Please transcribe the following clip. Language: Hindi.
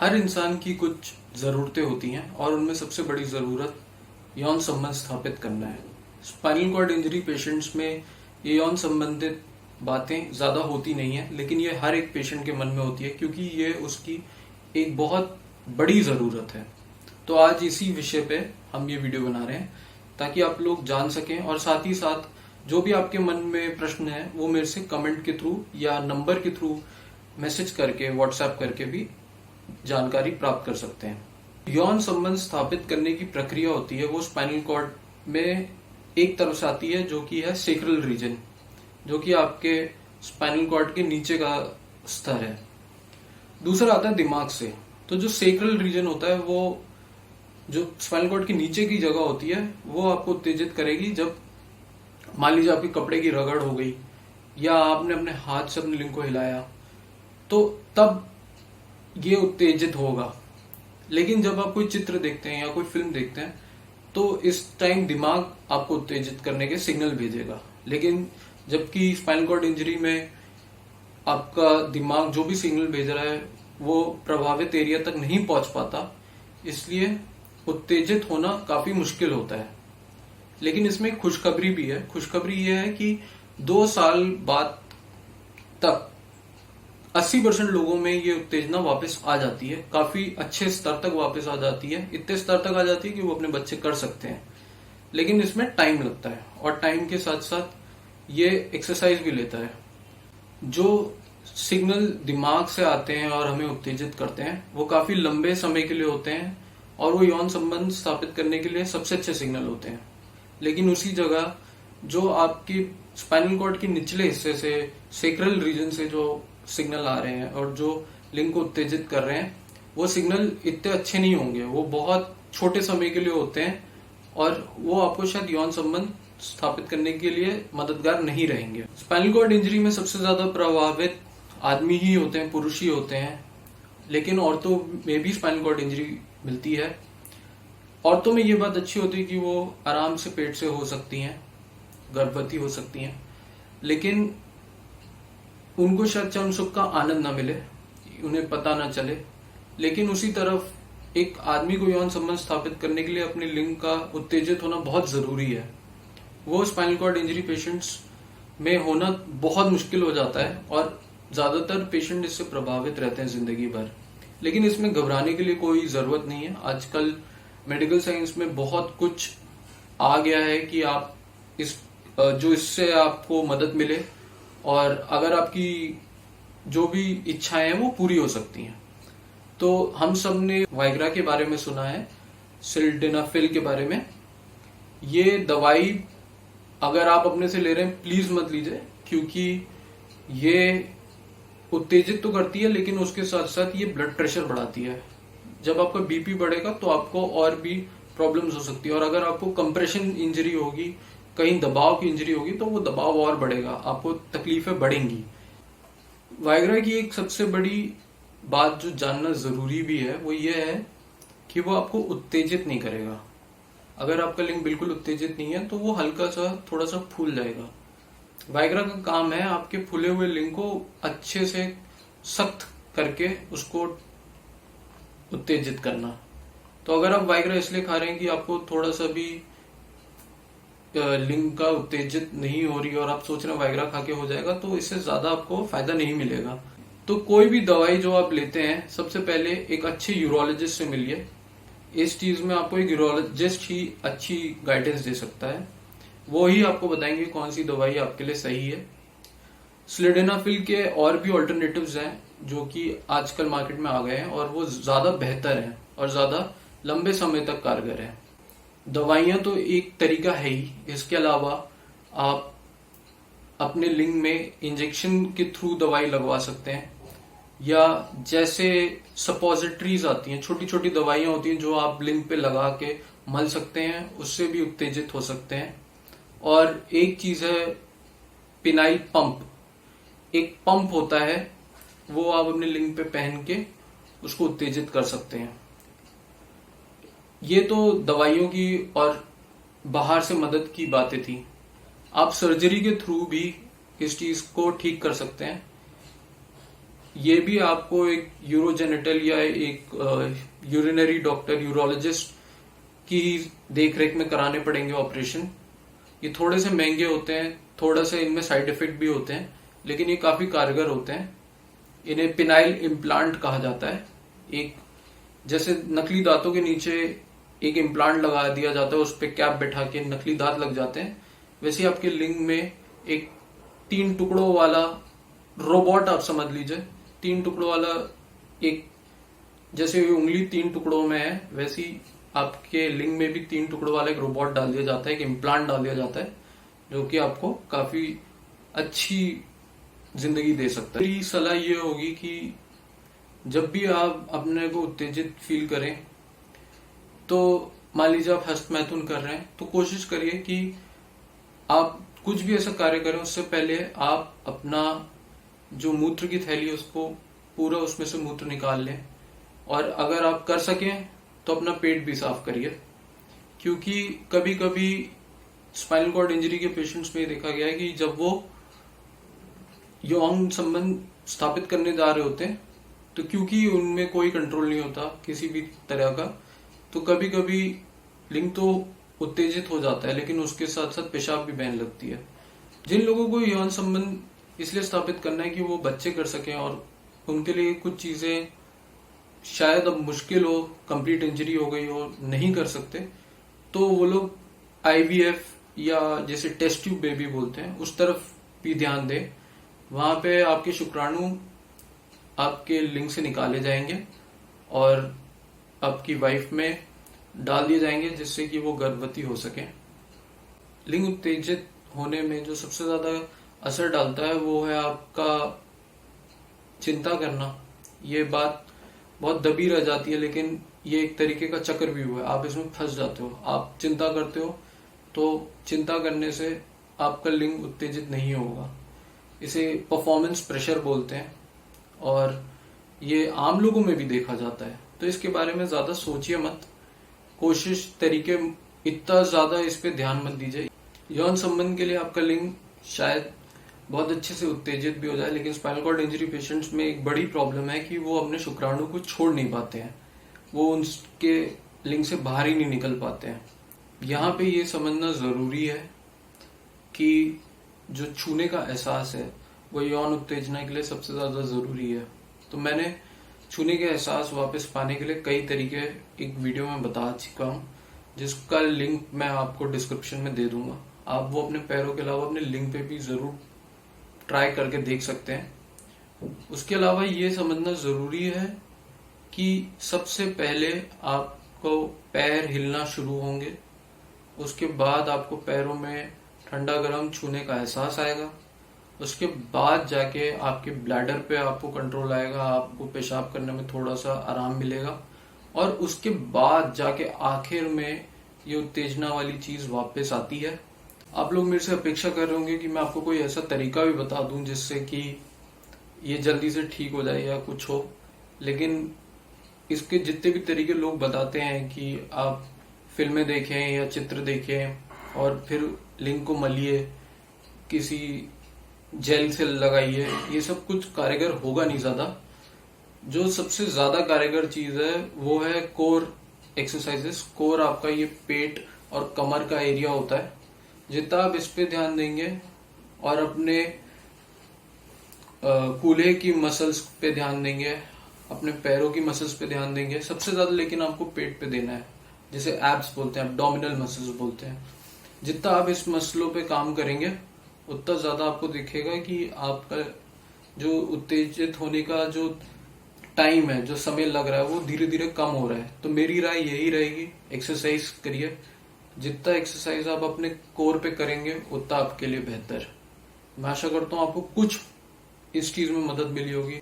हर इंसान की कुछ ज़रूरतें होती हैं और उनमें सबसे बड़ी ज़रूरत यौन संबंध स्थापित करना है। स्पाइनल कॉर्ड इंजरी पेशेंट्स में ये यौन संबंधित बातें ज़्यादा होती नहीं है, लेकिन ये हर एक पेशेंट के मन में होती है क्योंकि ये उसकी एक बहुत बड़ी ज़रूरत है। तो आज इसी विषय पे हम ये वीडियो बना रहे हैं ताकि आप लोग जान सकें और साथ ही साथ जो भी आपके मन में प्रश्न है वो मेरे से कमेंट के थ्रू या नंबर के थ्रू मैसेज करके व्हाट्सएप करके भी जानकारी प्राप्त कर सकते हैं। यौन संबंध स्थापित करने की प्रक्रिया होती है वो स्पाइनल कॉर्ड में एक तरफ से आती है जो कि है सेक्रल रीजन, जो कि आपके स्पाइनल कॉर्ड के नीचे का स्तर है। दूसरा आता है दिमाग से। तो जो सेक्रल रीजन होता है वो जो स्पाइनल कॉर्ड के नीचे की जगह होती है वो आपको उत्तेजित करेगी जब मान लीजिए आपके कपड़े की रगड़ हो गई या आपने अपने हाथ से अपने लिंग को हिलाया, तो तब ये उत्तेजित होगा। लेकिन जब आप कोई चित्र देखते हैं या कोई फिल्म देखते हैं तो इस टाइम दिमाग आपको उत्तेजित करने के सिग्नल भेजेगा। लेकिन जबकि स्पाइनल कॉर्ड इंजरी में आपका दिमाग जो भी सिग्नल भेज रहा है वो प्रभावित एरिया तक नहीं पहुंच पाता, इसलिए उत्तेजित होना काफी मुश्किल होता है। लेकिन इसमें खुशखबरी भी है। खुशखबरी यह है कि 2 साल बाद तक 80% लोगों में ये उत्तेजना वापस आ जाती है, काफी अच्छे स्तर तक वापस आ जाती है, इतने स्तर तक आ जाती है कि वो अपने बच्चे कर सकते हैं। लेकिन इसमें टाइम लगता है और टाइम के साथ साथ ये एक्सरसाइज भी लेता है। जो सिग्नल दिमाग से आते हैं और हमें उत्तेजित करते हैं वो काफी लंबे समय के लिए होते हैं और वो यौन संबंध स्थापित करने के लिए सबसे अच्छे सिग्नल होते हैं। लेकिन उसी जगह जो आपकी स्पाइनल कॉर्ड के निचले हिस्से से सेक्रल रीजन से जो सिग्नल आ रहे हैं और जो लिंग को उत्तेजित कर रहे हैं वो सिग्नल इतने अच्छे नहीं होंगे, वो बहुत छोटे समय के लिए होते हैं और वो आपको शायद यौन संबंध स्थापित करने के लिए मददगार नहीं रहेंगे। स्पाइनल कॉर्ड इंजरी में सबसे ज्यादा प्रभावित आदमी ही होते हैं, पुरुष ही होते हैं, लेकिन औरतों में भी स्पाइनल कॉर्ड इंजरी मिलती है। औरतों में ये बात अच्छी होती है कि वो आराम से पेट से हो सकती हैं, गर्भवती हो सकती हैं, लेकिन उनको शायद चर्म सुख का आनंद ना मिले, उन्हें पता ना चले। लेकिन उसी तरफ एक आदमी को यौन संबंध स्थापित करने के लिए अपने लिंग का उत्तेजित होना बहुत जरूरी है। वो स्पाइनल कॉर्ड इंजरी पेशेंट्स में होना बहुत मुश्किल हो जाता है और ज्यादातर पेशेंट इससे प्रभावित रहते हैं जिंदगी भर। लेकिन इसमें घबराने के लिए कोई जरूरत नहीं है। आजकल मेडिकल साइंस में बहुत कुछ आ गया है कि आप इससे आपको मदद मिले और अगर आपकी जो भी इच्छाएं हैं वो पूरी हो सकती हैं। तो हम सब ने वाइग्रा के बारे में सुना है, सिल्डेनाफिल के बारे में। ये दवाई अगर आप अपने से ले रहे हैं प्लीज मत लीजिए, क्योंकि ये उत्तेजित तो करती है लेकिन उसके साथ साथ ये ब्लड प्रेशर बढ़ाती है। जब आपका बीपी बढ़ेगा तो आपको और भी प्रॉब्लम्स हो सकती है और अगर आपको कंप्रेशन इंजरी होगी, कहीं दबाव की इंजरी होगी, तो वो दबाव और बढ़ेगा, आपको तकलीफें बढ़ेंगी। वाइग्रा की एक सबसे बड़ी बात जो जानना जरूरी भी है वो ये है कि वो आपको उत्तेजित नहीं करेगा। अगर आपका लिंग बिल्कुल उत्तेजित नहीं है तो वो हल्का सा थोड़ा सा फूल जाएगा। वाइग्रा का काम है आपके फूले हुए लिंग को अच्छे से सख्त करके उसको उत्तेजित करना। तो अगर आप वाइग्रा इसलिए खा रहे हैं कि आपको थोड़ा सा भी लिंग का उत्तेजित नहीं हो रही और आप सोच रहे हैं वाइग्रा खा के हो जाएगा, तो इससे ज्यादा आपको फायदा नहीं मिलेगा। तो कोई भी दवाई जो आप लेते हैं सबसे पहले एक अच्छे यूरोलॉजिस्ट से मिलिए। इस चीज में आपको एक यूरोलॉजिस्ट ही अच्छी गाइडेंस दे सकता है, वो ही आपको बताएंगे कौन सी दवाई आपके लिए सही है। सिल्डेनाफिल के और भी ऑल्टरनेटिव्स हैं जो कि आजकल मार्केट में आ गए हैं और वो ज्यादा बेहतर हैं और ज्यादा लंबे समय तक कारगर हैं। दवाइयां तो एक तरीका है ही, इसके अलावा आप अपने लिंग में इंजेक्शन के थ्रू दवाई लगवा सकते हैं या जैसे सपोजिटरीज आती हैं, छोटी छोटी दवाइयां होती हैं जो आप लिंग पे लगा के मल सकते हैं, उससे भी उत्तेजित हो सकते हैं। और एक चीज है पिनाइल पंप, एक पंप होता है वो आप अपने लिंग पे पहन के उसको उत्तेजित कर सकते हैं। ये तो दवाइयों की और बाहर से मदद की बातें थी। आप सर्जरी के थ्रू भी इस चीज को ठीक कर सकते हैं। ये भी आपको एक यूरोजेनिटल या एक यूरिनरी डॉक्टर, यूरोलॉजिस्ट की देखरेख में कराने पड़ेंगे ऑपरेशन। ये थोड़े से महंगे होते हैं, थोड़ा सा इनमें साइड इफेक्ट भी होते हैं, लेकिन ये काफी कारगर होते हैं। इन्हें पिनाइल इम्प्लांट कहा जाता है। एक जैसे नकली दांतों के नीचे एक इम्प्लांट लगा दिया जाता है, उस पर कैप बैठा के नकली दांत लग जाते हैं, वैसे आपके लिंग में एक 3 टुकड़ों वाला रोबोट, आप समझ लीजिए 3 टुकड़ों वाला एक, जैसे उंगली 3 टुकड़ों में है, वैसी आपके लिंग में भी 3 टुकड़ों वाला एक रोबोट डाल दिया जाता है, एक इम्प्लांट डाल दिया जाता है, जो कि आपको काफी अच्छी जिंदगी दे सकता है। मेरी सलाह ये होगी कि जब भी आप अपने को उत्तेजित फील करें, तो मान लीजिए आप हस्तमैथुन कर रहे हैं, तो कोशिश करिए कि आप कुछ भी ऐसा कार्य करें उससे पहले आप अपना जो मूत्र की थैली है उसको पूरा उसमें से मूत्र निकाल लें, और अगर आप कर सकें तो अपना पेट भी साफ करिए। क्योंकि कभी कभी स्पाइनल कॉर्ड इंजरी के पेशेंट्स में देखा गया है कि जब वो यौन संबंध स्थापित करने जा रहे होते हैं, तो क्योंकि उनमें कोई कंट्रोल नहीं होता किसी भी तरह का, तो कभी कभी लिंग तो उत्तेजित हो जाता है, लेकिन उसके साथ साथ पेशाब भी बहने लगती है। जिन लोगों को यौन संबंध इसलिए स्थापित करना है कि वो बच्चे कर सकें, और उनके लिए कुछ चीजें शायद अब मुश्किल हो, कंप्लीट इंजरी हो गई हो, नहीं कर सकते, तो वो लोग आईवीएफ या जैसे टेस्ट ट्यूब बेबी बोलते हैं उस तरफ भी ध्यान दें। वहां पे आपके शुक्राणु आपके लिंग से निकाले जाएंगे और आपकी वाइफ में डाल दिए जाएंगे, जिससे कि वो गर्भवती हो सके। लिंग उत्तेजित होने में जो सबसे ज्यादा असर डालता है वो है आपका चिंता करना। ये बात बहुत दबी रह जाती है, लेकिन ये एक तरीके का चक्र भी हुआ है, आप इसमें फंस जाते हो। आप चिंता करते हो तो चिंता करने से आपका लिंग उत्तेजित नहीं होगा। इसे परफॉर्मेंस प्रेशर बोलते हैं, और ये आम लोगों में भी देखा जाता है। तो इसके बारे में ज्यादा सोचिए मत, कोशिश तरीके इतना ज्यादा इस पे ध्यान मत दीजिए। यौन संबंध के लिए आपका लिंग शायद बहुत अच्छे से उत्तेजित भी हो जाए, लेकिन स्पाइनल कॉर्ड इंजरी पेशेंट्स में एक बड़ी प्रॉब्लम है कि वो अपने शुक्राणु को छोड़ नहीं पाते हैं, वो उनके लिंग से बाहर ही नहीं निकल पाते हैं। यहाँ पे ये समझना जरूरी है कि जो छूने का एहसास है वो यौन उत्तेजना के लिए सबसे ज्यादा जरूरी है। तो मैंने छूने के एहसास वापस पाने के लिए कई तरीके एक वीडियो में बता चुका हूँ, जिसका लिंक मैं आपको डिस्क्रिप्शन में दे दूंगा। आप वो अपने पैरों के अलावा अपने लिंग पे भी जरूर ट्राई करके देख सकते हैं। उसके अलावा ये समझना जरूरी है कि सबसे पहले आपको पैर हिलना शुरू होंगे, उसके बाद आपको पैरों में ठंडा गर्म छूने का एहसास आएगा, उसके बाद जाके आपके ब्लैडर पे आपको कंट्रोल आएगा, आपको पेशाब करने में थोड़ा सा आराम मिलेगा, और उसके बाद जाके आखिर में ये उत्तेजना वाली चीज वापस आती है। आप लोग मेरे से अपेक्षा कर रहे होंगे कि मैं आपको कोई ऐसा तरीका भी बता दूं जिससे कि ये जल्दी से ठीक हो जाए या कुछ हो, लेकिन इसके जितने भी तरीके लोग बताते हैं कि आप फिल्में देखें या चित्र देखें और फिर लिंग को मलिए, किसी जेल से लगाइए, ये सब कुछ कारगर होगा नहीं ज्यादा। जो सबसे ज्यादा कारगर चीज है वो है कोर एक्सरसाइजेस। कोर आपका ये पेट और कमर का एरिया होता है, जितना आप इस पे ध्यान देंगे और अपने कूल्हे की मसल्स पे ध्यान देंगे, अपने पैरों की मसल्स पे ध्यान देंगे सबसे ज्यादा, लेकिन आपको पेट पे देना है, जिसे एब्स बोलते हैं, एब्डोमिनल मसल्स बोलते हैं। जितना आप इस मसलों पे काम करेंगे उतना ज्यादा आपको दिखेगा कि आपका जो उत्तेजित होने का जो टाइम है, जो समय लग रहा है, वो धीरे धीरे कम हो रहा है। तो मेरी राय यही रहेगी, एक्सरसाइज करिए। जितना एक्सरसाइज आप अपने कोर पे करेंगे उतना आपके लिए बेहतर। मैं आशा करता हूँ आपको कुछ इस चीज में मदद मिली होगी।